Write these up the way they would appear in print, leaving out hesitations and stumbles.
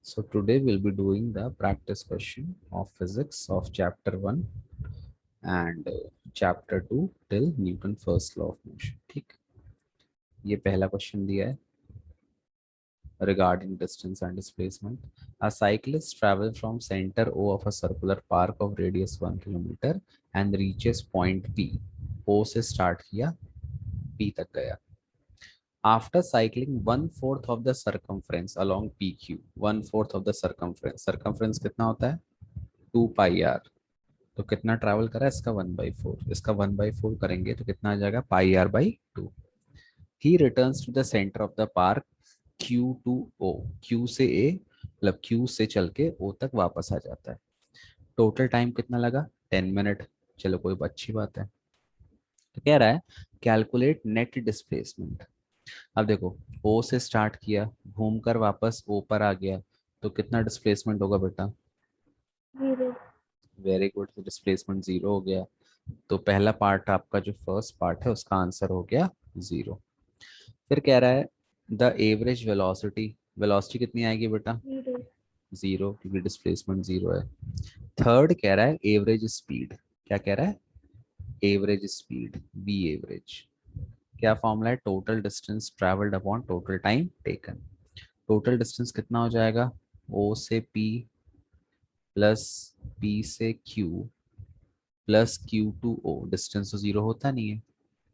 So today we'll be doing the practice question of physics of chapter 1 and chapter 2 till Newton first law of motion. ठीक, ये पहला question दिया है regarding distance and displacement. A cyclist travels from center O of a circular park of radius 1 kilometer and reaches point P. O से start किया, P तक गया. After cycling 1/4 of the circumference along PQ, 1/4 of the circumference कितना होता है 2 pi r. तो कितना travel करा इसका 1/4, इसका 1/4 करेंगे तो कितना आ जाएगा πr/2. ही returns to the centre of the park Q to O, Q से A मतलब Q से चल के O तक वापस आ जाता है. टोटल टाइम कितना लगा 10 मिनट. चलो कोई अच्छी बात है. तो कह रहा है कैलकुलेट नेट डिस्प्लेसमेंट. अब देखो O से स्टार्ट किया, घूमकर वापस O पर आ गया, तो कितना डिस्प्लेसमेंट होगा बेटा? Zero. Very good. Displacement zero हो गया. तो पहला पार्ट आपका जो फर्स्ट पार्ट है उसका आंसर हो गया जीरो. फिर कह रहा है द एवरेज वेलोसिटी. वेलोसिटी कितनी आएगी बेटा? जीरो. जीरो, क्योंकि डिस्प्लेसमेंट जीरो है. थर्ड कह रहा है एवरेज स्पीड. क्या कह रहा है? Average speed, B average. क्या फॉर्मूला है? Total distance travelled upon total time taken. Total distance कितना हो जाएगा? ओ से पी प्लस पी से Q plus Q to O. Distance तो जीरो होता नहीं है.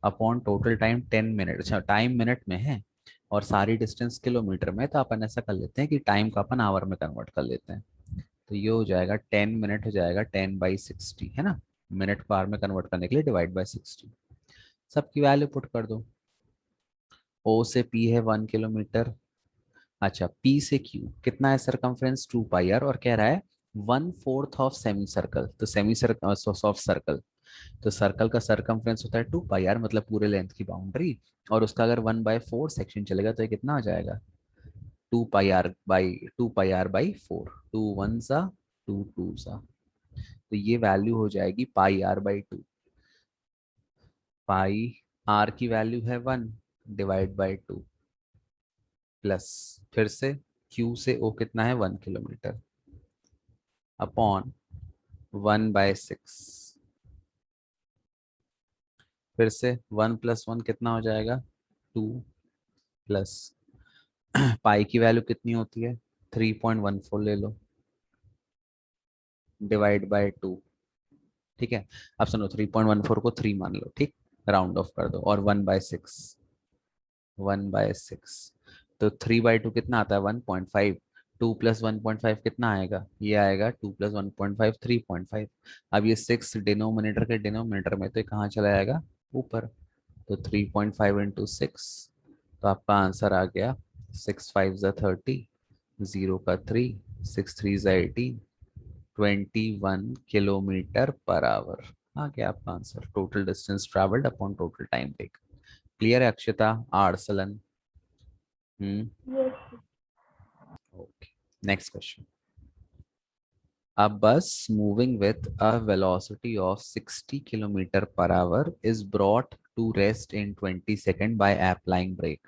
Upon total time 10 minute. अच्छा, टाइम मिनट में है और सारी डिस्टेंस किलोमीटर में, तो अपन ऐसा कर लेते हैं कि टाइम को अपन आवर में कन्वर्ट कर लेते हैं. तो ये हो जाएगा 10 मिनट हो जाएगा 10/60, है ना. मिनट को आवर में कन्वर्ट करने के लिए डिवाइड बाई 60. सबकी वैल्यू पुट कर दो. ओ से पी है 1 किलोमीटर. अच्छा, पी से क्यू कितना है? Circumference 2 pi r. और कह रहा है 1/4 ऑफ सेमी सर्कल. तो सेमी सर्कल ऑफ सर्कल, तो सर्कल का सरकमफ्रेंस होता है 2 pi r, मतलब पूरे लेंथ की बाउंड्री. और उसका अगर 1/4 सेक्शन चलेगा तो ये कितना आ जाएगा? 2 pi r/4. 2 1 सा 2 2 सा. तो ये वैल्यू हो जाएगी πr/2. पाई आर की वैल्यू है 1/2 प्लस फिर से Q से O कितना है 1 किलोमीटर अपॉन 1/6. फिर से 1 + 1 कितना हो जाएगा 2 प्लस पाई की वैल्यू कितनी होती है 3.14 ले लो डिवाइड बाय 2. ठीक है. अब सुनो 3.14 को 3 मान लो. ठीक, राउंड ऑफ कर दो. और 1/6 तो 3/2 कितना आता है 1.5. 2 + 1.5 कितना आएगा? ये आएगा 2 + 1.5 3.5. अब ये 6 डिनोमिनेटर के डिनोमिनेटर में, तो ये कहाँ चला जाएगा? ऊपर. तो 3.5 इंटू 6. तो आपका आंसर आ गया 6 5 = 30, 0 का 3, 6 3 = 18, 21 किलोमीटर पर आवर. आ गया आपका answer. Total distance travelled upon total time take. Clear है Akshata? Arsalan. Yes. Okay. Next question. A bus moving with a velocity of 60 kilometer per hour is brought to rest in 20 seconds by applying brake.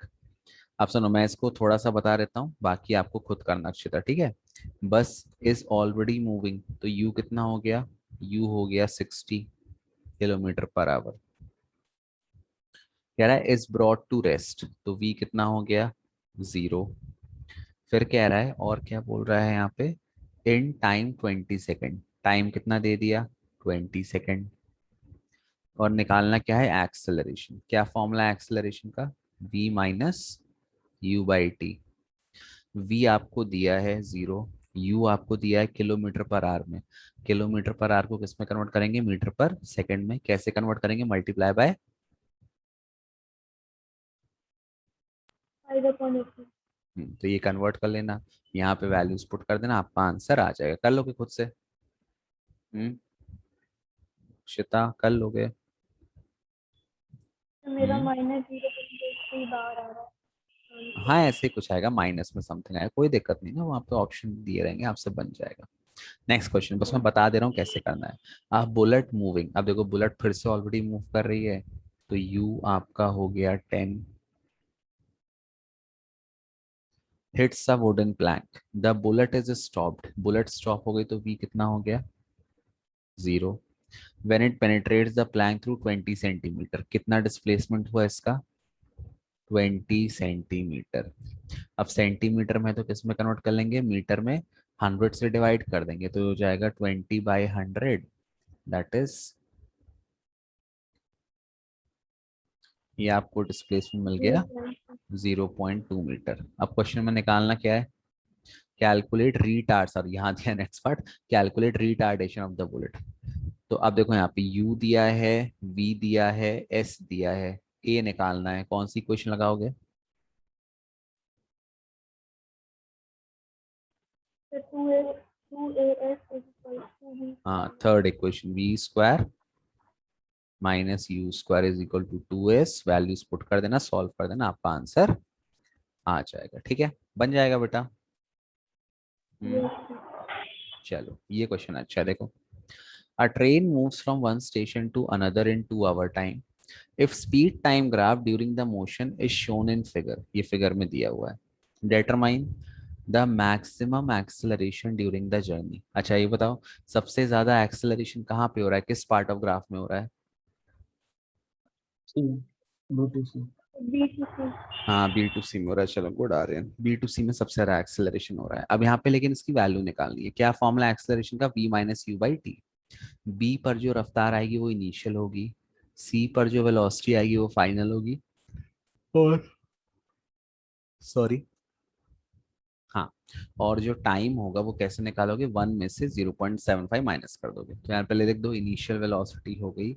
अब सुनो, मैं इसको थोड़ा सा बता देता हूँ, बाकी आपको खुद करना अक्षता. ठीक है. बस इज ऑलरेडी मूविंग, तो u कितना हो गया? u हो गया 60 किलोमीटर पर आवर. कह रहा है इज ब्रॉट टू रेस्ट, तो v कितना हो गया 0. फिर कह रहा है और क्या बोल रहा है यहाँ पे? In time 20 second. टाइम कितना दे दिया 20 सेकेंड. और निकालना क्या है? एक्सेलरेशन. क्या फॉर्मूला है एक्सेलरेशन का? v minus u/t. v आपको दिया है 0, u आपको दिया है किलोमीटर पर आवर में. किलोमीटर पर आवर को किस में कन्वर्ट करेंगे? मीटर पर सेकंड में. कैसे कन्वर्ट करेंगे? Multiply by. 5/80. तो ये कन्वर्ट कर लेना, यहाँ पे वैल्यूज पुट कर देना, आपका आंसर आ जाएगा. कर लोगे खुद से? हम्म शिता, कर लोगे? तो मेरा हम्म -0.83 बार आ रहा है. हाँ, ऐसे ही कुछ आएगा, माइनस में समथिंग आएगा, कोई दिक्कत नहीं ना, वहाँ पे ऑप्शन दिए रहेंगे, आपसे बन जाएगा. नेक्स्ट क्वेश्चन, बस मैं बता दे रहा हूँ कैसे करना है. आप बुलेट मूविंग. अब देखो बुलेट फिर से ऑलरेडी मूव कर रही है, तो u आपका हो गया 10. Hits a wooden plank, the bullet is stopped, bullet stop हो गई तो v कितना हो गया 0। When it penetrates the plank through 20 centimetre, कितना डिस्प्लेसमेंट हुआ इसका 20 सेंटीमीटर। अब सेंटीमीटर में तो किस में कन्वर्ट कर लेंगे, मीटर में, 100 से डिवाइड कर देंगे तो हो जाएगा 20/100, दैट इज, ये आपको डिस्प्लेसमेंट मिल गया 0.2 मीटर। अब क्वेश्चन में निकालना क्या है, कैलकुलेट रिटार्ड, सॉरी यहाँ दिया next part, calculate retardation of the bullet. तो अब देखो यहाँ पे u दिया है, v दिया है, s दिया है, a निकालना है, कौन सी इक्वेशन लगाओगे, तो 2as is equal to b हाँ square. Third equation, v square minus u square is equal to 2s, values put कर देना, सॉल्व कर देना, आपका आंसर आ जाएगा। ठीक है, बन जाएगा बेटा। Yes, sir. चलो ये क्वेश्चन अच्छा है, देखो, a train moves from one station to another in 2 hour time, if speed time graph during the motion is shown in figure, ये फिगर में दिया हुआ है, determine the maximum acceleration during the journey. अच्छा ये बताओ सबसे ज्यादा एक्सेलरेशन कहाँ पे हो रहा है, किस पार्ट ऑफ ग्राफ में हो रहा है, C, B2C. b to c. हाँ B2C में हो रहा है, चलो गुड आर्यन, B2C में सबसे ज्यादा एक्सेलरेशन हो रहा है। अब यहाँ पे लेकिन इसकी वैल्यू निकालनी है, क्या फॉर्मूला एक्सेलरेशन का, v minus u by T. B पर जो रफ्तार आएगी वो इनिशियल होगी, C पर जो वेलोसिटी आएगी वो फाइनल होगी, और सॉरी हाँ, और जो टाइम होगा वो कैसे निकालोगे, 1 में से 0.75 माइनस कर दोगे। तो यहाँ पहले देख दो, इनिशियल वेलोसिटी हो गई,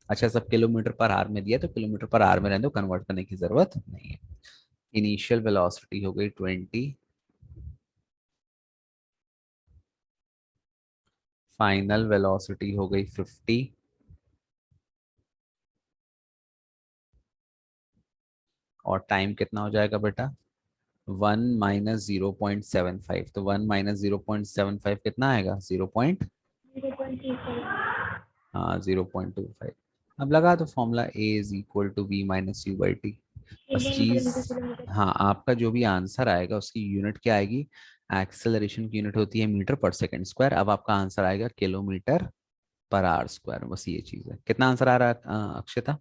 अच्छा सब किलोमीटर पर आवर में दिया तो किलोमीटर पर आवर में रहने दो, कन्वर्ट करने की जरूरत नहीं है। इनिशियल वेलोसिटी हो गई 20, फाइनल वेलोसिटी हो गई 50, और टाइम कितना हो जाएगा बेटा 1 माइनस 0.75, तो 1 माइनस 0.75 कितना आएगा 0.25. हाँ 0.25। अब लगा तो formula a is equal to v minus u by t, बस 120 चीज, किलोमीटर. हाँ आपका जो भी आंसर आएगा उसकी यूनिट क्या आएगी, एक्सेलरेशन की यूनिट होती है मीटर पर सेकंड स्क्वायर, अब आपका आंसर आएगा किलोमीटर पर आवर स्क्वायर, बस ये चीज है। कितना आंसर आ रहा है अक्षता,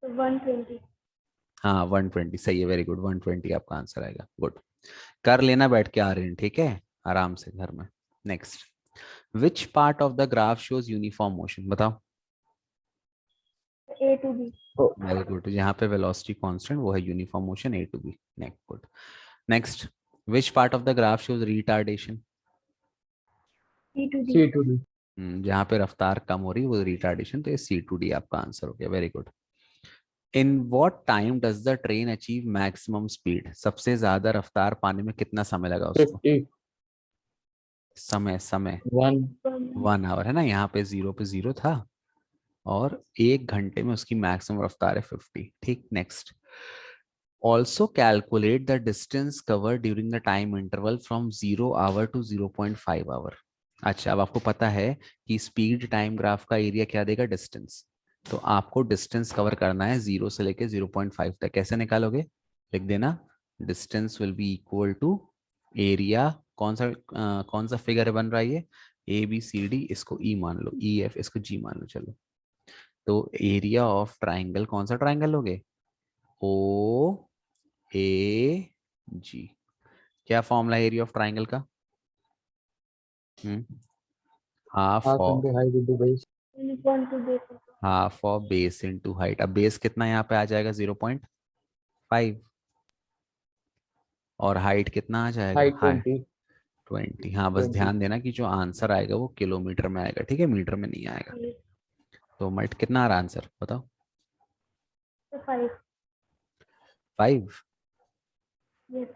तो 120. हाँ 120 सही है, वेरी गुड, 120 आपका आंसर आएगा, गुड। कर लेना बैठ के आ रहे हैं, ठीक है, आराम से घर में। Next, which part of the graph shows uniform motion, बताओ। a to b. Oh, very good, यहाँ पे वेलोसिटी कांस्टेंट वो है uniform motion A to B, next good. Next, which part of the graph shows retardation, c to d. C to D. जहाँ पे रफ्तार कम हो रही है वो रिटार्डेशन, तो ये सी टू डी आपका आंसर हो गया, very good. In what time does the train achieve maximum speed, सबसे ज्यादा रफ्तार पाने में कितना समय लगा उसको, 50, समय समय 1, 1 आवर है ना, यहाँ पे 0 था, और 1 घंटे में उसकी मैक्सिमम रफ्तार है 50, ठीक। Next, also calculate the distance cover during the time interval from 0 hour to 0.5 hour. अच्छा अब आपको पता है कि स्पीड टाइम ग्राफ का एरिया क्या देगा, डिस्टेंस, तो आपको डिस्टेंस कवर करना है 0 से लेके 0.5 तक, कैसे निकालोगे, लिख देना, distance will be equal to area, कौन सा फिगर बन रहा है ये, ए बी सी डी, इसको ई मान लो, ई एफ इसको जी मान लो, चलो, तो एरिया ऑफ ट्राइंगल, कौन सा ट्राइंगल लोगे, ओ ए जी, क्या फॉर्मूला एरिया ऑफ ट्राइंगल का, half half of, into height into base. 1 to base. Half of base into height, अब बेस कितना यहाँ पे आ जाएगा 0.5, और हाइट कितना आ जाएगा, Height हाई 20, 20, हाँ बस 20. ध्यान देना कि जो आंसर आएगा वो किलोमीटर में आएगा, ठीक है, मीटर में नहीं आएगा। Yes. तो मल्ट कितना आ रहा आंसर बताओ, So 5. 5 Yes.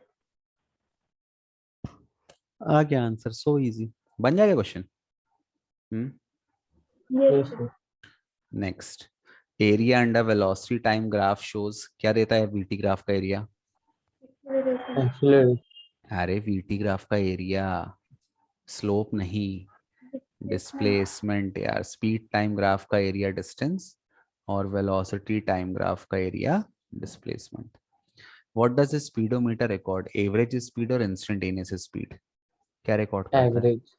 आ गया आंसर, सो इजी, बन जाएगा question. Yes, Yes, sir. sir. Next, area under velocity time graph shows, क्या देता है वीटी ग्राफ का एरिया, Acceleration. Acceleration. अरे वीटी ग्राफ का एरिया, स्लोप नहीं, Displacement. डिस्प्लेसमेंट यार, स्पीड टाइम ग्राफ का एरिया डिस्टेंस, और वेलोसिटी टाइम ग्राफ का area displacement. What does speedometer record, average speed और इंस्टेंटेनियस स्पीड? क्या रिकॉर्ड करता है? एवरेज।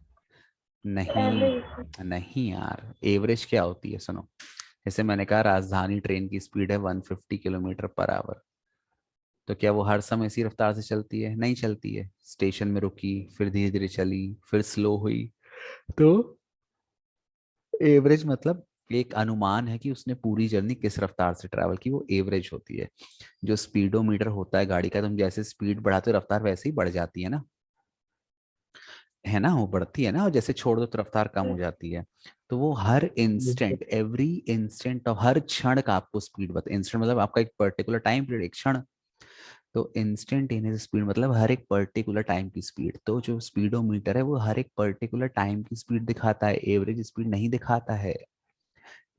नहीं, एवरेज। नहीं यार, एवरेज क्या होती है, सुनो। जैसे मैंने कहा राजधानी ट्रेन की स्पीड है 150 किलोमीटर पर आवर, तो क्या वो हर समय इसी रफ्तार से चलती है? नहीं चलती है, स्टेशन में रुकी, फिर धीरे धीरे चली, फिर स्लो हुई। तो एवरेज मतलब एक अनुमान है कि उसने पूरी जर्नी किस रफ्तार से ट्रैवल की, वो एवरेज होती है। जो स्पीडोमीटर होता है गाड़ी का, तुम जैसे स्पीड बढ़ाते हो रफ्तार वैसे ही बढ़ जाती है ना, वो बढ़ती है ना, और जैसे छोड़ दो तो रफ्तार कम हो जाती है। तो वो हर इंस्टेंट, एवरी इंस्टेंट और हर क्षण का आपको स्पीड बता, इंस्टेंट मतलब आपका एक पर्टिकुलर टाइम पीरियड, एक क्षण। तो इंस्टेंटेनियस स्पीड मतलब हर एक पर्टिकुलर टाइम की स्पीड। तो जो स्पीडोमीटर है वो हर एक पर्टिकुलर टाइम की स्पीड दिखाता है, एवरेज स्पीड नहीं दिखाता है।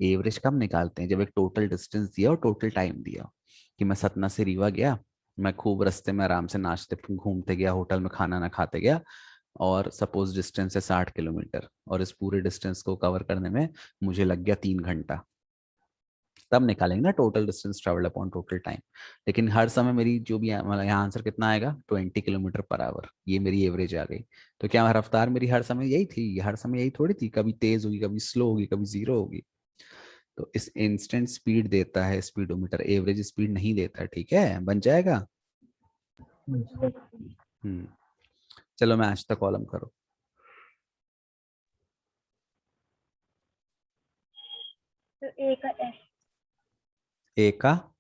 एवरेज कब निकालते हैं? जब एक टोटल डिस्टेंस दिया और टोटल टाइम दिया, कि मैं सतना से रीवा गया, मैं खूब रास्ते में आराम से नाचते घूमते गया, होटल में खाना ना खाते गया, और सपोज डिस्टेंस है 60 किलोमीटर, और इस पूरे डिस्टेंस को कवर करने में मुझे लग गया 3 घंटा। तब निकालेंगे ना total distance travelled upon total time. लेकिन हर समय मेरी जो भी मतलब यहाँ आंसर कितना आएगा, 20 किलोमीटर पर आवर, ये मेरी एवरेज आ गई। तो क्या रफ्तार मेरी हर समय यही थी? हर समय यही थोड़ी थी, कभी तेज होगी, कभी स्लो होगी, कभी जीरो होगी। तो इस इंस्टेंट स्पीड देता है स्पीडोमीटर, एवरेज स्पीड नहीं देता। ठीक है, बन जाएगा। हम्म। चलो मैच द कॉलम करो। तो ए का एस। ए का,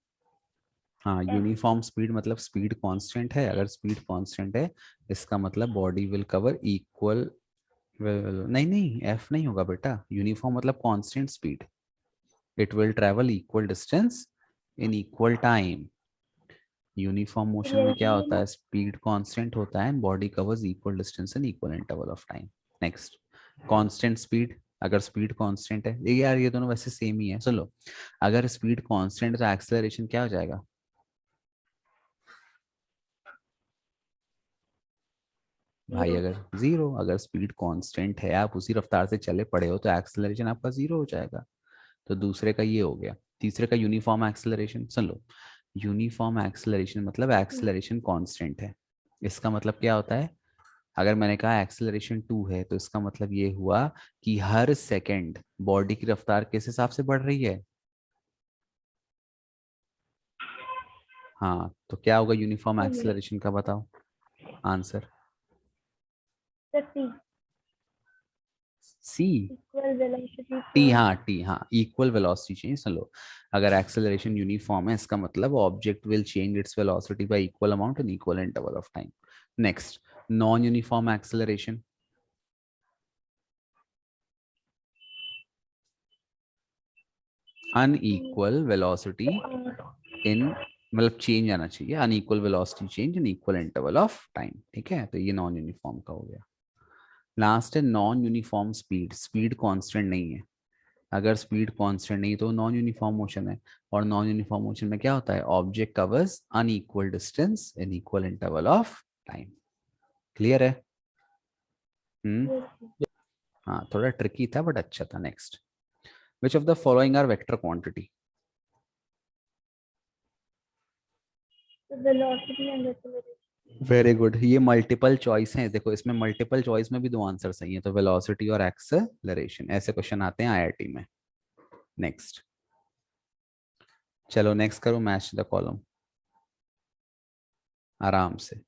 हाँ, यूनिफॉर्म स्पीड मतलब स्पीड कांस्टेंट है। अगर स्पीड कांस्टेंट है इसका मतलब बॉडी विल कवर इक्वल, नहीं नहीं, एफ नहीं होगा बेटा, यूनिफॉर्म मतलब constant speed, it will travel equal distance in equal time. Uniform motion में क्या होता है, स्पीड कांस्टेंट होता है, body covers equal distance in equal interval of time. Next, constant speed, अगर स्पीड कांस्टेंट है, ये यार ये दोनों वैसे सेम ही है, सुन लो। अगर स्पीड कांस्टेंट है तो एक्सेलरेशन क्या हो जाएगा भाई? अगर जीरो, अगर स्पीड कांस्टेंट है, आप उसी रफ्तार से चले पड़े हो, तो एक्सेलरेशन आपका जीरो हो जाएगा। तो दूसरे का ये हो गया। तीसरे का यूनिफॉर्म एक्सेलरेशन सुन लो। यूनिफॉर्म एक्सेलरेशन मतलब एक्सेलरेशन कांस्टेंट है। इसका मतलब क्या होता है? अगर मैंने कहा एक्सेलरेशन 2 है, तो इसका मतलब ये हुआ कि हर सेकंड बॉडी की रफ्तार किस हिसाब से बढ़ रही है। हाँ, तो क्या होगा यूनिफॉर्म एक्सेलरेशन का, बताओ answer. T C, equal velocity T, change. हाँ टी, हाँ, इक्वल वेलोसिटी चेंज। सुन लो, अगर एक्सेलरेशन यूनिफॉर्म है इसका मतलब object will change its velocity by equal amount in equal interval of time. Next, non uniform acceleration, unequal velocity in, मतलब change आना चाहिए, unequal velocity change in equal interval of time. ठीक है, तो ये नॉन यूनिफॉर्म का हो गया। लास्ट है non uniform speed, speed constant नहीं है। अगर स्पीड कांस्टेंट नहीं तो नॉन यूनिफॉर्म मोशन है। और नॉन यूनिफॉर्म मोशन में क्या होता है, object covers unequal distance in equal interval of time. Clear है? हम्म। हाँ, थोड़ा ट्रिकी था बट अच्छा था। Next, which of the following are vector quantity? Velocity and acceleration. Very good, ये मल्टीपल चॉइस है, देखो इसमें मल्टीपल चॉइस में भी दो आंसर सही है, तो वेलोसिटी और एक्सेलरेशन, ऐसे क्वेश्चन आते हैं आईआईटी में। नेक्स्ट, चलो नेक्स्ट करो मैच द कॉलम आराम से।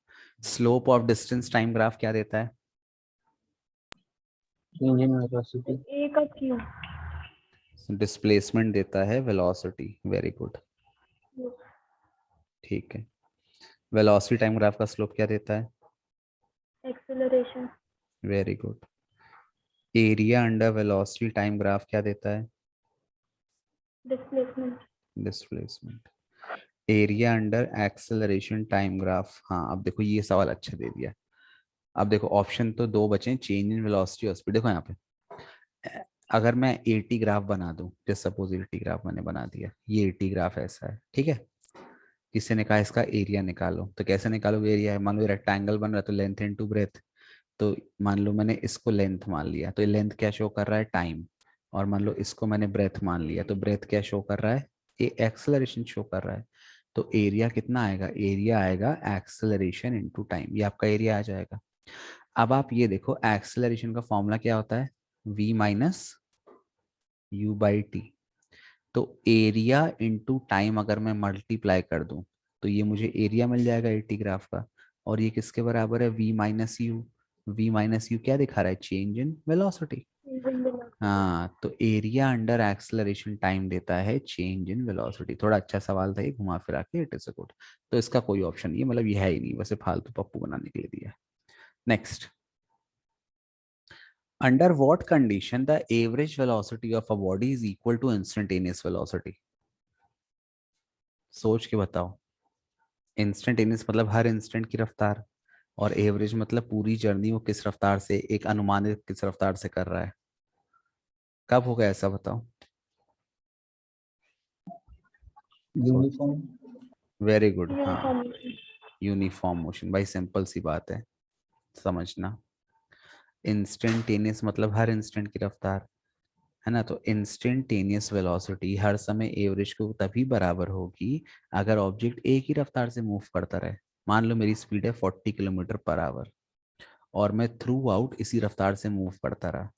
Slope of distance time graph क्या देता है? Change in velocity. ए का क्यू। डिस्प्लेसमेंट देता है वेलोसिटी। वेरी गुड, ठीक है। वेलोसिटी टाइम ग्राफ का स्लोप क्या देता है? Acceleration. Very good. Area under velocity time graph क्या देता है? Displacement. Displacement. Area under acceleration time graph, हाँ अब देखो ये सवाल अच्छा दे दिया। अब देखो ऑप्शन तो दो बचे, चेंज इन वेलोसिटी और स्पीड। देखो यहाँ पे अगर मैं 80 ग्राफ बना दूं, जैसे सपोज 80 ग्राफ मैंने बना दिया, ये 80 ग्राफ ऐसा है, ठीक है। किसी ने कहा इसका एरिया निकालो, तो कैसे निकालोगे एरिया? है मान लो रेक्टेंगल बन रहा है तो लेंथ इनटू ब्रेथ। तो मान लो मैंने इसको लेंथ मान लिया, तो लेंथ क्या शो कर रहा है? टाइम। और मान लो इसको मैंने ब्रेथ मान लिया, तो ब्रेथ क्या शो कर रहा है? ये एक्सेलरेशन शो कर रहा है। तो एरिया कितना आएगा, एरिया आएगा एक्सेलरेशन इनटू टाइम, ये आपका एरिया आ जाएगा। अब आप ये देखो एक्सेलरेशन का फॉर्मूला क्या होता है, v minus u by T. तो एरिया इनटू टाइम अगर मैं मल्टीप्लाई कर दूं तो ये मुझे एरिया मिल जाएगा एटी ग्राफ का, और ये किसके बराबर है, v minus you. v minus you क्या दिखा रहा है, चेंज इन वेलोसिटी। हाँ, तो एरिया अंडर एक्सेलरेशन टाइम देता है चेंज इन वेलोसिटी। थोड़ा अच्छा सवाल था ये, घुमा फिरा के, इट इज अ गुड। तो इसका कोई ऑप्शन नहीं है, मतलब ये है ही नहीं, वैसे फालतू पप्पू बनाने के लिए दिया है। Next, under what condition the average velocity of a body is equal to instantaneous velocity? सोच के बताओ। इंस्टेंटेनियस मतलब हर इंस्टेंट की रफ्तार, और एवरेज मतलब पूरी जर्नी वो किस रफ्तार से, एक अनुमानित किस रफ्तार से कर रहा है। कब होगा ऐसा बताओ। यूनिफॉर्म। वेरी गुड, हाँ, यूनिफॉर्म। Uniform motion. भाई सिंपल सी बात है, समझना। इंस्टेंटेनियस मतलब हर इंस्टेंट की रफ्तार, है ना। तो इंस्टेंटेनियस वेलोसिटी हर समय एवरेज को तभी बराबर होगी अगर ऑब्जेक्ट एक ही रफ्तार से मूव करता रहे। मान लो मेरी स्पीड है 40 किलोमीटर पर आवर, और मैं थ्रू आउट इसी रफ्तार से मूव करता रहा,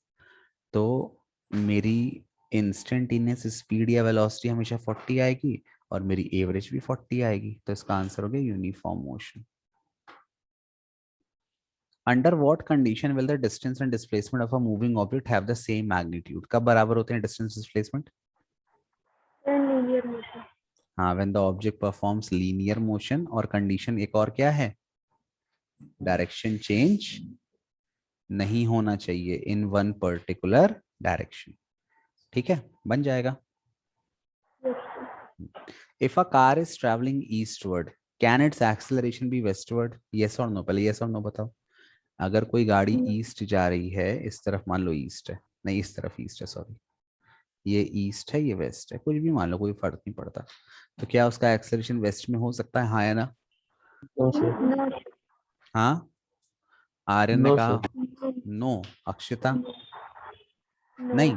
तो मेरी इंस्टेंटेनियस स्पीड या वेलोसिटी हमेशा 40 आएगी, और मेरी एवरेज भी 40 आएगी। तो इसका आंसर हो गया uniform motion. Under what condition will the distance and displacement of a moving object have the same magnitude? कब बराबर होते हैं डिस्टेंस डिस्प्लेसमेंट? Linear motion. हाँ, when the object performs linear motion, और कंडीशन एक और क्या है, डायरेक्शन चेंज नहीं होना चाहिए इन वन पर्टिकुलर डायरेक्शन। ठीक है, बन जाएगा। If a car is travelling eastward can its acceleration be westward? Yes और नो, पहले यस और नो बताओ। अगर कोई गाड़ी ईस्ट जा रही है, इस तरफ मान लो ईस्ट है, नहीं इस तरफ ईस्ट है, सॉरी, ये ईस्ट है ये वेस्ट है, कुछ भी मान लो, कोई फर्क नहीं पड़ता, तो क्या उसका एक्सेलरेशन वेस्ट में हो सकता है, हाँ या ना? No sir. नो। हाँ, आर्यन ने नो कहा सर। No, Akshita no. नहीं।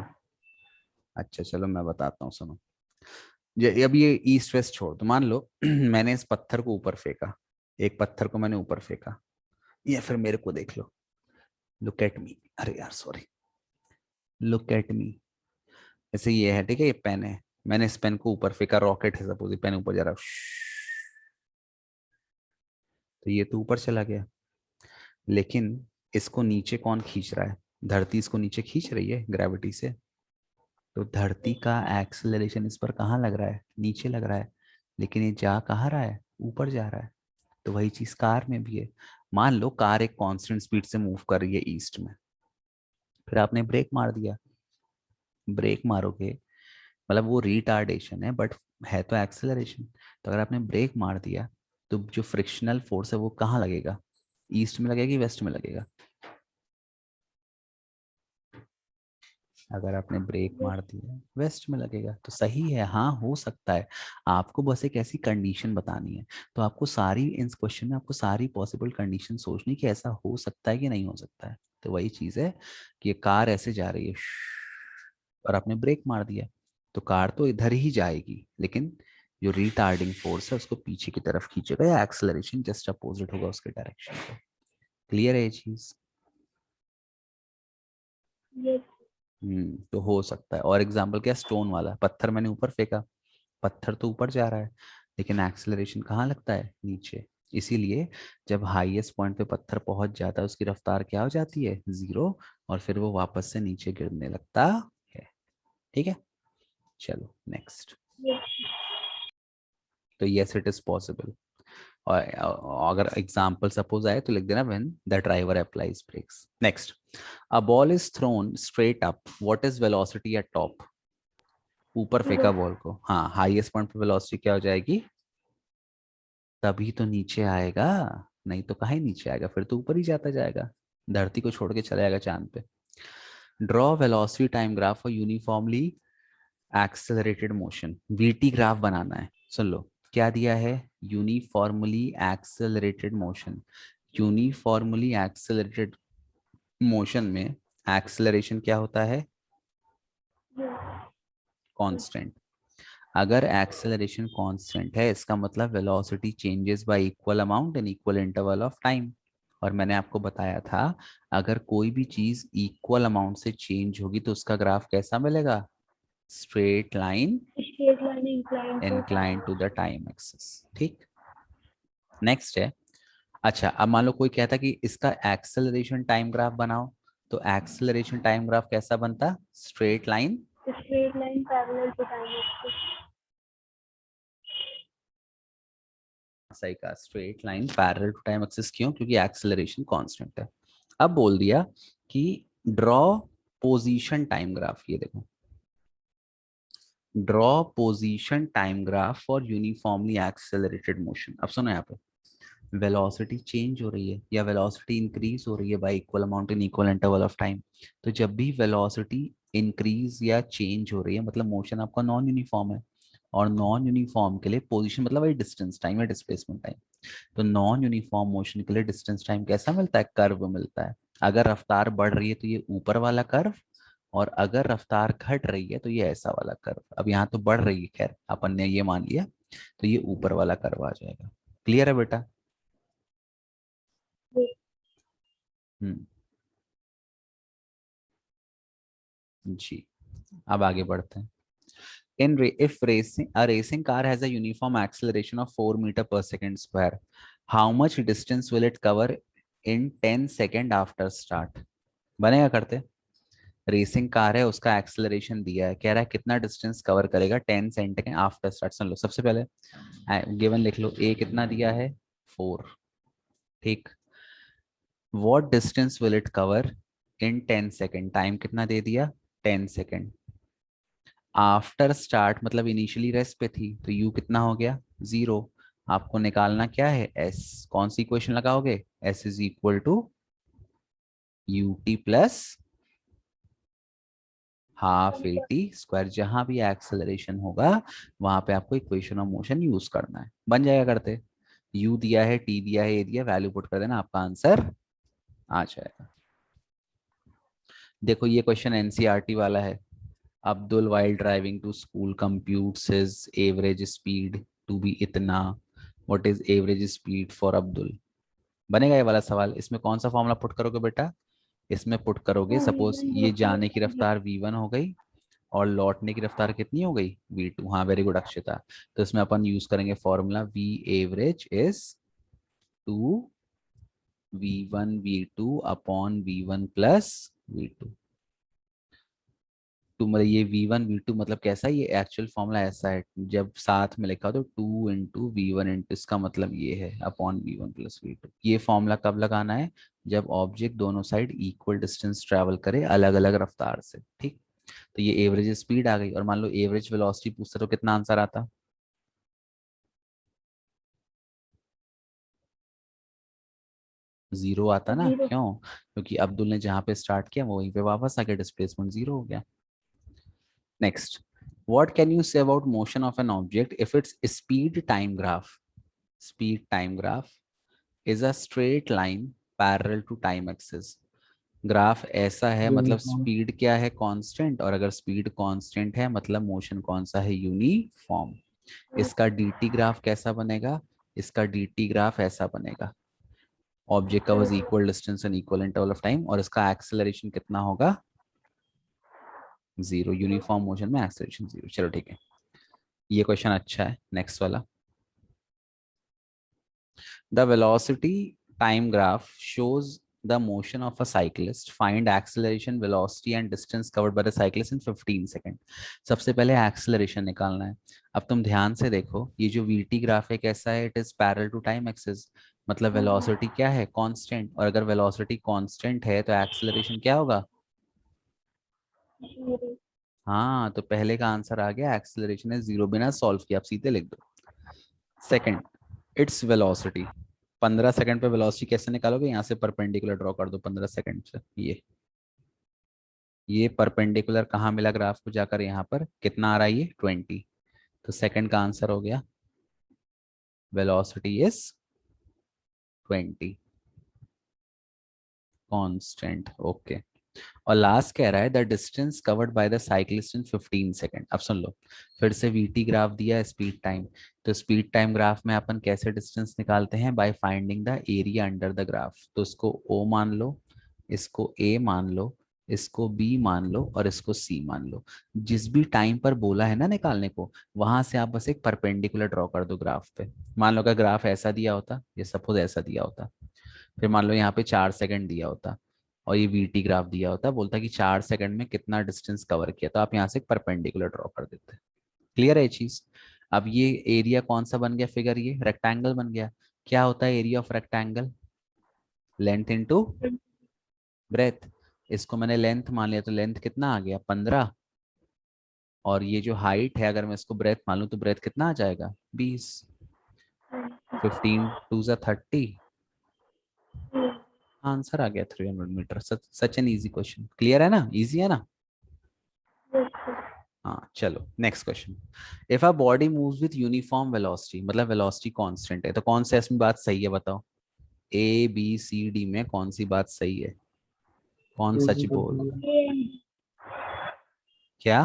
अच्छा चलो मैं बताता हूँ, सुनो। अब ये ईस्ट वेस्ट छोड़ दो, मान लो मैंने इस पत्थर को ऊपर फेंका, एक पत्थर को मैंने ऊपर फेंका, या फिर मेरे को देख लो, लुक एट मी, अरे यार सॉरी, लुक एट मी। जैसे ये है, ठीक है, ये पेन है, मैंने इस पेन को ऊपर फेंका, रॉकेट है सपोज, ये पेन ऊपर जा रहा है, तो ये तो ऊपर चला गया, लेकिन इसको नीचे कौन खींच रहा है, धरती इसको नीचे खींच रही है ग्रेविटी से। तो धरती का एक्सेलरेशन इस पर कहाँ लग रहा है, नीचे लग रहा है, लेकिन ये जा कहाँ रहा है, ऊपर जा रहा है। तो वही चीज कार में भी है। मान लो कार एक कांस्टेंट स्पीड से मूव कर रही है ईस्ट में, फिर आपने ब्रेक मार दिया, ब्रेक मारोगे मतलब वो रिटार्डेशन है, बट है तो एक्सेलरेशन। तो अगर आपने ब्रेक मार दिया, तो जो फ्रिक्शनल फोर्स है वो कहाँ लगेगा, ईस्ट में लगेगा कि वेस्ट में लगेगा? अगर आपने ब्रेक मार दिया वेस्ट में लगेगा, तो सही है, हाँ हो सकता है। आपको बस एक ऐसी कंडीशन बतानी है, तो आपको सारी इस क्वेश्चन में आपको सारी पॉसिबल कंडीशन सोचनी कि ऐसा हो सकता है कि नहीं हो सकता है। तो वही चीज है कि ये कार ऐसे जा रही है और आपने ब्रेक मार दिया, तो कार तो इधर ही जाएगी, लेकिन जो रिटार्डिंग फोर्स है उसको पीछे की तरफ खींचेगा, या एक्सेलरेशन जस्ट अपोजिट होगा उसके डायरेक्शन को। क्लियर है ये चीज? यस। तो हो सकता है। और एग्जाम्पल क्या, स्टोन वाला, पत्थर मैंने ऊपर फेंका, पत्थर तो ऊपर जा रहा है, लेकिन एक्सेलरेशन कहाँ लगता है, नीचे। इसीलिए जब हाईएस्ट पॉइंट पे पत्थर पहुंच जाता है उसकी रफ्तार क्या हो जाती है, जीरो, और फिर वो वापस से नीचे गिरने लगता है। ठीक है, चलो नेक्स्ट। तो यस इट इज पॉसिबल। और अगर एग्जाम्पल सपोज आए तो लिख देना when the driver applies brakes. Next, a ball is thrown straight up, what is velocity at top? ऊपर फेंका बॉल को, हाँ, हाईएस्ट पॉइंट पे वेलोसिटी क्या हो जाएगी, तभी तो नीचे आएगा, नहीं तो कहीं नीचे आएगा, फिर तो ऊपर ही जाता जाएगा, धरती को छोड़ के चला जाएगा चांद पे। Draw velocity time graph for uniformly accelerated motion, VT graph बनाना है। सुन लो क्या दिया है, uniformly accelerated motion. Uniformly accelerated motion में एक्सेलरेशन क्या होता है, कांस्टेंट। अगर एक्सेलरेशन कांस्टेंट है इसका मतलब velocity changes by equal amount in equal interval of time. और मैंने आपको बताया था अगर कोई भी चीज इक्वल अमाउंट से चेंज होगी तो उसका ग्राफ कैसा मिलेगा? Straight line straight line incline to incline to the time axis. ठीक, नेक्स्ट है। अच्छा, अब मान लो कोई कहता कि इसका एक्सेलरेशन टाइम ग्राफ बनाओ, तो एक्सेलरेशन टाइम ग्राफ कैसा बनता? Straight line, straight line parallel to time axis. सही कहा, straight line parallel to time axis. क्यों? क्योंकि एक्सेलरेशन कांस्टेंट है। अब बोल दिया कि ड्रॉ पोजीशन टाइम ग्राफ। ये देखो, draw position time graph for uniformly accelerated motion. अब सुनो, यहाँ पे वेलोसिटी चेंज हो रही है या वेलोसिटी इंक्रीज हो रही है by equal amount in equal interval of time. तो जब भी वेलोसिटी इंक्रीज या चेंज हो रही है मतलब मोशन आपका नॉन यूनिफॉर्म है। और नॉन यूनिफॉर्म के लिए पोजीशन मतलब वही डिस्टेंस टाइम या डिस्प्लेसमेंट टाइम। तो नॉन यूनिफॉर्म मोशन के लिए डिस्टेंस टाइम कैसा मिलता है? कर्व मिलता है। अगर रफ्तार बढ़ रही है तो ये ऊपर वाला कर्व, और अगर रफ्तार घट रही है तो ये ऐसा वाला कर्व। अब यहाँ तो बढ़ रही है, खैर अपन ने ये मान लिया, तो ये ऊपर वाला कर्व आ जाएगा। क्लियर है बेटा? हम्म, जी। अब आगे बढ़ते हैं। if racing a racing car has a uniform acceleration of 4 meter per second square, how much distance will it cover in 10 second after start? बनेगा करते। रेसिंग कार है, उसका एक्सेलरेशन दिया है, कह रहा है कितना डिस्टेंस कवर करेगा 10 सेकेंड आफ्टर स्टार्ट। सुन लो, सबसे पहले गिवन लिख लो, ए कितना दिया है? 4। ठीक, what distance will it cover in 10 second? Time कितना दे दिया? 10 सेकेंड। आफ्टर स्टार्ट मतलब इनिशियली रेस्ट पे थी, तो यू कितना हो गया? 0। आपको निकालना क्या है? एस। कौन सी इक्वेशन लगाओगे? S is equal to u t plus half a t square. जहां भी एक्सेलरेशन होगा वहां पे आपको इक्वेशन ऑफ मोशन यूज करना है। बन जाएगा करते। यू दिया है, टी दिया है, ए दिया, वैल्यू पुट कर देना, आपका आंसर आ जाएगा। देखो ये क्वेश्चन एनसीईआरटी वाला है। Abdul while driving to school computes his average speed to be इतना, what is average speed for Abdul? बनेगा ये वाला सवाल। इसमें कौन सा फॉर्मूला पुट करोगे बेटा? इसमें पुट करोगे, सपोज ये जाने की रफ्तार v1 हो गई और लौटने की रफ्तार कितनी हो गई? v2। हाँ, वेरी गुड अक्षिता। तो इसमें अपन यूज करेंगे formula v average is 2 v1 v2 upon v1 plus v2। Two मतलब ये v1 v2 मतलब कैसा है? ये एक्चुअल फॉर्मूला ऐसा है, जब साथ में लिखा हो तो 2 × v1 इसका मतलब ये है अपॉन v1 प्लस v2। ये फॉर्मूला कब लगाना है? जब ऑब्जेक्ट दोनों साइड इक्वल डिस्टेंस ट्रेवल करे अलग अलग रफ्तार से। ठीक, तो ये एवरेज स्पीड आ गई। और मान लो एवरेज वेलोसिटी पूछता तो कितना आंसर आता? 0 आता ना। 0। क्यों? क्योंकि अब्दुल ने जहाँ पे स्टार्ट किया वो वहीं पे वापस आके डिस्प्लेसमेंट 0 हो गया। Next, what can you say about motion of an object if its speed time graph is a straight line parallel to time axis? Graph ऐसा है मतलब यूनिफॉर्म। स्पीड क्या है? कांस्टेंट। और अगर स्पीड कांस्टेंट है मतलब मोशन कौन सा है? यूनिफॉर्म। इसका dt ग्राफ कैसा बनेगा? इसका dt ग्राफ ऐसा बनेगा, object covers equal distance and equal interval of time, और इसका एक्सेलरेशन कितना होगा? 0। यूनिफॉर्म मोशन में एक्सेलरेशन 0। चलो ठीक है, ये क्वेश्चन अच्छा है। नेक्स्ट वाला, the velocity time graph shows the motion of a cyclist. Find acceleration, velocity and distance covered by the cyclist in 15 seconds. सबसे पहले एक्सेलरेशन निकालना है। अब तुम ध्यान से देखो, ये जो वीटी ग्राफ है कैसा है? It is parallel to time axis, मतलब वेलोसिटी क्या है? कांस्टेंट। और अगर वेलोसिटी कांस्टेंट है तो एक्सेलरेशन क्या होगा? हाँ, तो पहले का आंसर आ गया, एक्सेलरेशन है 0। बिना सॉल्व किया आप सीधे लिख दो। Second, its velocity. 15 सेकंड पे वेलोसिटी कैसे निकालोगे? यहाँ से परपेंडिकुलर ड्रॉ कर दो 15 सेकंड से। ये परपेंडिकुलर कहाँ मिला ग्राफ को? जाकर यहाँ पर कितना आ रहा है? ये 20। तो सेकंड का आंसर हो गया वेलोसिटी इज 20 कांस्टेंट। ओके, और लास्ट कह रहा है the distance covered by the cyclist in 15 second. अब सुन लो, फिर से वीटी ग्राफ दिया है, स्पीड टाइम। तो स्पीड टाइम ग्राफ में अपन कैसे डिस्टेंस निकालते हैं? By finding the area under the graph. तो इसको ओ मान लो, इसको ए मान लो, इसको बी मान लो और इसको सी मान लो। जिस भी टाइम पर बोला है ना निकालने को, वहां से आप बस एक परपेंडिकुलर ड्रॉ कर दो ग्राफ पे। मान लो अगर ग्राफ ऐसा दिया होता, ये सपोज ऐसा दिया होता, फिर मान लो यहाँ पे 4 सेकंड दिया होता और ये वीटी ग्राफ दिया होता, बोलता कि 4 सेकंड में कितना डिस्टेंस कवर किया, तो आप यहाँ से एक परपेंडिकुलर ड्रॉ कर देते। क्लियर है ये चीज? अब ये एरिया कौन सा बन गया फिगर? ये रेक्टेंगल बन गया। क्या होता है area of rectangle? Length into breadth. इसको मैंने लेंथ मान लिया, तो लेंथ कितना आ गया? 15। और ये जो हाइट है, अगर मैं इसको ब्रेथ मान लूं तो ब्रेथ कितना आ जाएगा? 20। 15 टू ज़ा 30। आंसर आ गया 300 metre. Such an easy question. Clear है ना? इजी है ना? हाँ चलो next question. If a body moves with uniform velocity, मतलब वेलोसिटी कांस्टेंट है, तो कौन सा इसमें बात सही है बताओ? ए बी सी डी में कौन सी बात सही है? कौन A सच zero बोल? two क्या?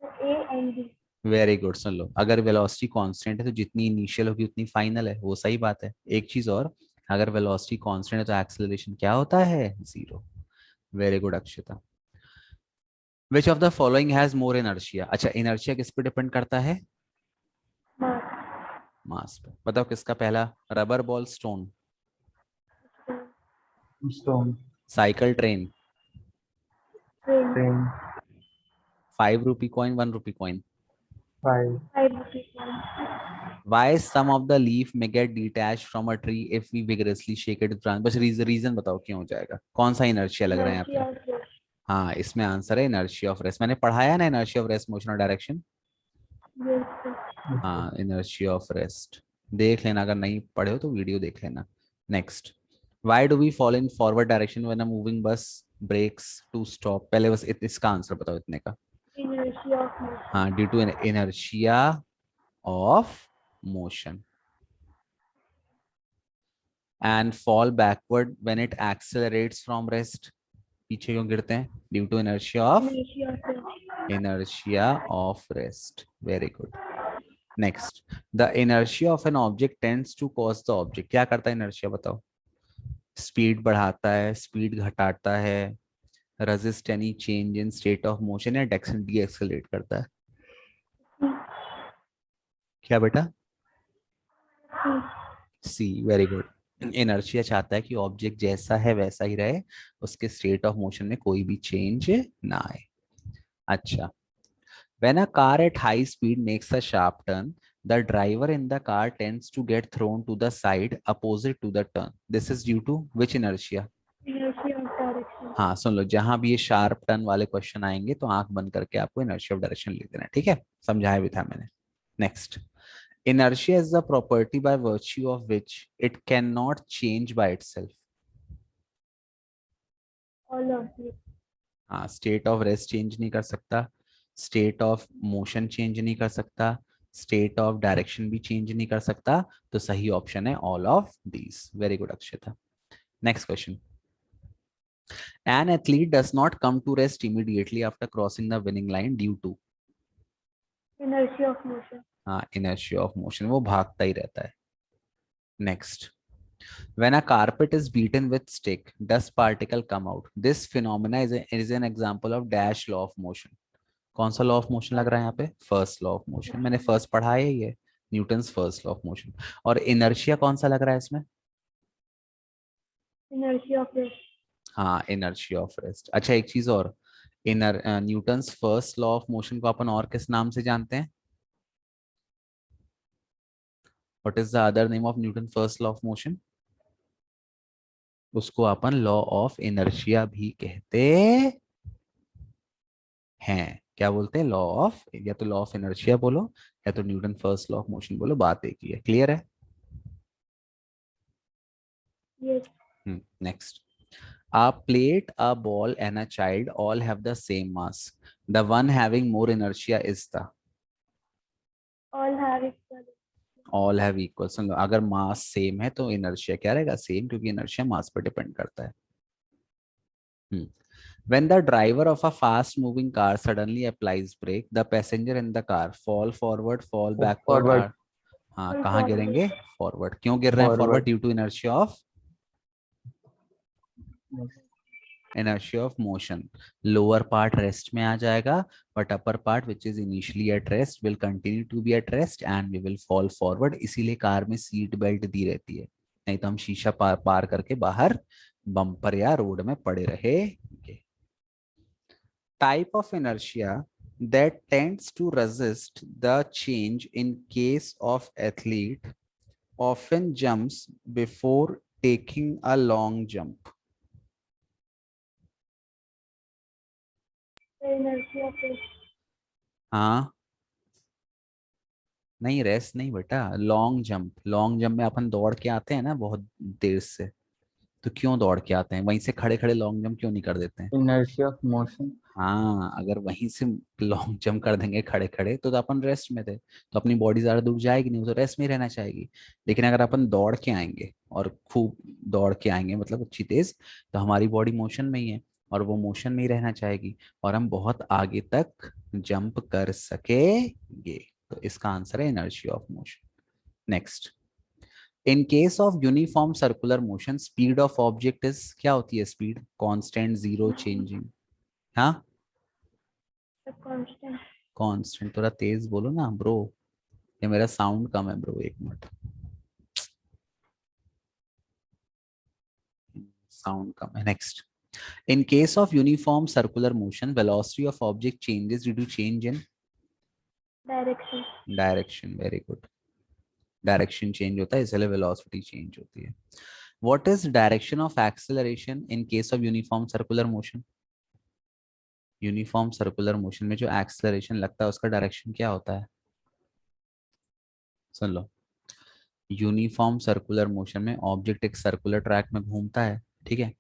A and B. Very good. सुन लो, अगर वेलोसिटी कांस्टेंट है तो जितनी इनिशियल होगी उतनी फाइनल है, वो सही बात है। एक चीज और, अगर वेलोसिटी कांस्टेंट है तो एक्सेलरेशन क्या होता है? 0। Very good Akshata. Which of the following has more inertia? अच्छा, इनर्शिया किस पे डिपेंड करता है? मास पे। बताओ किसका पहला? Rubber ball, stone, stone cycle, train, train. train 5 rupee coin, 1 rupee coin. 5 5 rupees. Why some of the leaf may get detached from a tree if we vigorously shake its branch? बस reason बताओ क्यों हो जाएगा? कौन सा inertia लग रहा है यहाँ इनर्शिया पे? Of rest. हाँ, इसमें आंसर है इनर्शिया ऑफ रेस्ट। मैंने पढ़ाया ना इनर्शिया ऑफ रेस्ट, मोशन और डायरेक्शन। हाँ, इनर्शिया ऑफ रेस्ट देख लेना, अगर नहीं पढ़े हो तो वीडियो देख लेना। Next, why do we fall in forward direction when a moving bus brakes to stop? पहले बस इसका आंसर बताओ इतने का। Inertia of motion. हाँ, due to inertia of motion. And fall backward when it accelerates from rest. पीछे क्यों गिरते हैं? Due to inertia of rest. Inertia of rest. Very good. Next, the inertia of an object tends to cause the object. क्या करता है inertia बताओ? Speed बढ़ाता है, स्पीड घटाता है, resist any change in state of motion, या D accelerate करता है? क्या बेटा? सी। Very good. इनर्शिया चाहता है कि ऑब्जेक्ट जैसा है वैसा ही रहे, उसके स्टेट ऑफ मोशन में कोई भी चेंज ना आए। अच्छा, when a car at high speed makes a sharp turn, the driver in the car tends to get thrown to the side opposite to the turn. This is due to which inertia? Inertia of direction. हाँ सुन लो, जहां भी ये sharp turn वाले question आएंगे तो आंख बंद करके आपको इनर्शिया ऑफ डायरेक्शन लिख देना है, ठीक है? समझाया भी था मैंने। Next, inertia is the property by virtue of which it cannot change by itself. All of it. हाँ, स्टेट ऑफ रेस्ट चेंज नहीं कर सकता, स्टेट ऑफ मोशन चेंज नहीं कर सकता, स्टेट ऑफ डायरेक्शन भी चेंज नहीं कर सकता, तो सही ऑप्शन है all of these. Very good Akshata. Next question, an athlete does not come to rest immediately after crossing the winning line due to? Inertia of motion. हाँ, इनर्शिया ऑफ मोशन, वो भागता ही रहता है। Next, when a carpet is beaten with stick, dust particle come out. This phenomena is an example of dash law of motion. कौन सा law of motion लग रहा है यहाँ पे? First law of motion. मैंने फर्स्ट पढ़ा है ये, Newton's first law of motion. और इनर्शिया कौन सा लग रहा है इसमें? Inertia of rest. हाँ, इनर्शिया ऑफ रेस्ट। अच्छा, एक चीज और, Newton's first law of motion को अपन और किस नाम से जानते हैं? What is the other name of Newton first law of motion? उसको अपन लॉ ऑफ इनर्शिया भी कहते हैं। क्या बोलते हैं? लॉ ऑफ, या तो लॉ ऑफ इनर्शिया बोलो या तो Newton first law of motion बोलो, बात एक ही है। क्लियर है? Yes. Next, a plate, a ball and a child all have the same mass. The one having more inertia is the? All have equal. all have equal। सुन लो, अगर mass same है तो inertia क्या रहेगा? Same, क्योंकि inertia मास पर depend करता है। When the driver of a fast moving car suddenly applies brake, the passenger in the car fall forward, fall backward Forward. or हाँ Full कहाँ forward. गिरेंगे? फॉरवर्ड. क्यों गिर रहे हैं forward? Forward. Due to inertia of motion. Lower part rest में आ जाएगा, but upper part which is initially at rest will continue to be at rest and we will fall forward. इसीलिए car में seat belt दी रहती है, नहीं तो हम शीशा पार करके बाहर बम्पर या रोड में पड़े रहेंगे. Type of inertia that tends to resist the change in case of athlete often jumps before taking a long jump. The inertia of rest. हाँ नहीं, रेस्ट नहीं बेटा, लॉन्ग जंप. लॉन्ग जंप में अपन दौड़ के आते हैं ना बहुत देर से, तो क्यों दौड़ के आते हैं? वहीं से खड़े खड़े लॉन्ग जंप क्यों नहीं कर देते हैं? Inertia of motion. हाँ, अगर वहीं से लॉन्ग जंप कर देंगे खड़े खड़े तो अपन रेस्ट में थे, तो अपनी बॉडी ज्यादा दूर जाएगी नहीं, वो तो रेस्ट में ही रहना चाहेगी. लेकिन अगर अपन दौड़ के आएंगे और खूब दौड़ के आएंगे मतलब अच्छी तेज, तो हमारी बॉडी मोशन में ही है और वो मोशन में ही रहना चाहेगी और हम बहुत आगे तक जंप कर सकेंगे. तो इसका आंसर है inertia of motion. Next. In case of uniform circular motion speed of object is, क्या होती है स्पीड? Constant, zero, changing. हाँ The constant. कांस्टेंट. थोड़ा तेज बोलो ना ब्रो, ये मेरा साउंड कम है ब्रो. एक मिनट, साउंड कम है. Next. In case of uniform circular motion velocity of object changes due to change in Direction. Direction. Very good. Direction change होता है इसलिए वेलोसिटी चेंज होती है. What is direction of acceleration in case of uniform circular motion? Uniform circular motion में जो acceleration लगता है उसका डायरेक्शन क्या होता है? सुन लो. यूनिफॉर्म सर्कुलर मोशन में ऑब्जेक्ट एक सर्कुलर ट्रैक में घूमता है, ठीक है,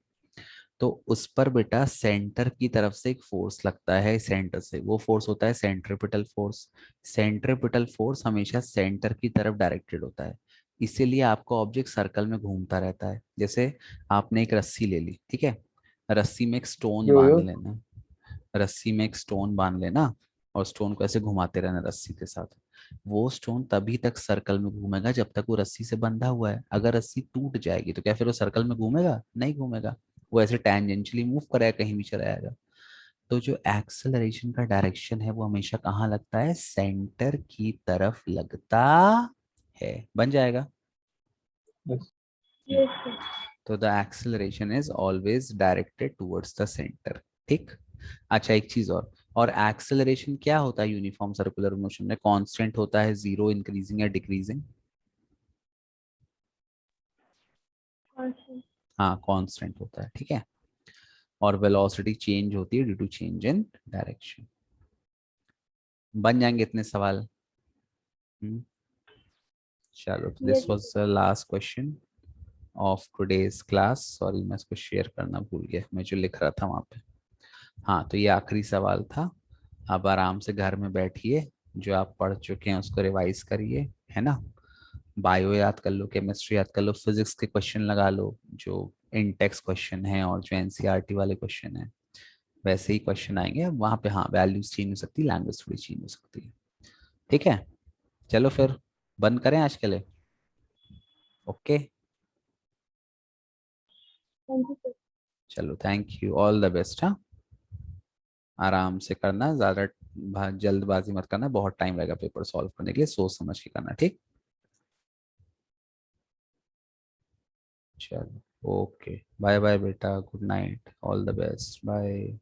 तो उस पर बेटा सेंटर की तरफ से एक फोर्स लगता है. सेंटर से वो फोर्स होता है सेंट्रीपिटल फोर्स. सेंट्रीपिटल फोर्स हमेशा सेंटर की तरफ डायरेक्टेड होता है, इसीलिए आपको ऑब्जेक्ट सर्कल में घूमता रहता है. जैसे आपने एक रस्सी ले ली, ठीक है, रस्सी में एक स्टोन बांध Yo-yo. लेना. रस्सी में एक स्टोन बांध लेना और स्टोन को ऐसे घुमाते रहना रस्सी के साथ. वो स्टोन तभी तक सर्कल में घूमेगा जब तक वो रस्सी से बंधा हुआ है. अगर रस्सी टूट जाएगी तो क्या फिर वो सर्कल में घूमेगा? नहीं घूमेगा, वो ऐसे टेंजेंशियली मूव करेगा, कहीं भी चला जाएगा. तो जो एक्सेलरेशन का डायरेक्शन है वो हमेशा कहाँ लगता है? सेंटर की तरफ लगता है. बन जाएगा. Yes. Yes, sir. तो the acceleration is always directed towards the centre. ठीक. अच्छा एक चीज और एक्सेलरेशन क्या होता है यूनिफॉर्म सर्कुलर मोशन में? कांस्टेंट होता है, जीरो, इंक्रीजिंग या डिक्रीजिंग? Constant. हाँ कांस्टेंट होता है, ठीक है. और वेलोसिटी चेंज होती है due to change in direction. बन जाएंगे इतने सवाल. चलो, this Yes, was sir. The last question of today's class. Sorry मैं इसको शेयर करना भूल गया, मैं जो लिख रहा था वहां पे. हाँ तो ये आखिरी सवाल था. अब आराम से घर में बैठिए, जो आप पढ़ चुके हैं उसको रिवाइज करिए, है ना. बायो याद कर लो, केमिस्ट्री याद कर लो, फिजिक्स के क्वेश्चन लगा लो जो इन टेक्स्ट क्वेश्चन है और जो एनसीईआरटी वाले क्वेश्चन है वैसे ही क्वेश्चन आएंगे वहां पे. हाँ वैल्यूज चेंज हो सकती है, लैंग्वेज थोड़ी चेंज हो सकती है. ठीक है, चलो फिर बंद करें आज के लिए. Okay Thank you, sir. चलो, thank you, all the best. हाँ आराम से करना, ज्यादा जल्दबाजी मत करना, बहुत टाइम लगेगा पेपर सॉल्व करने के लिए, सोच समझ के करना. ठीक. चलो ओके, बाय बाय बेटा, good night, all the best, bye.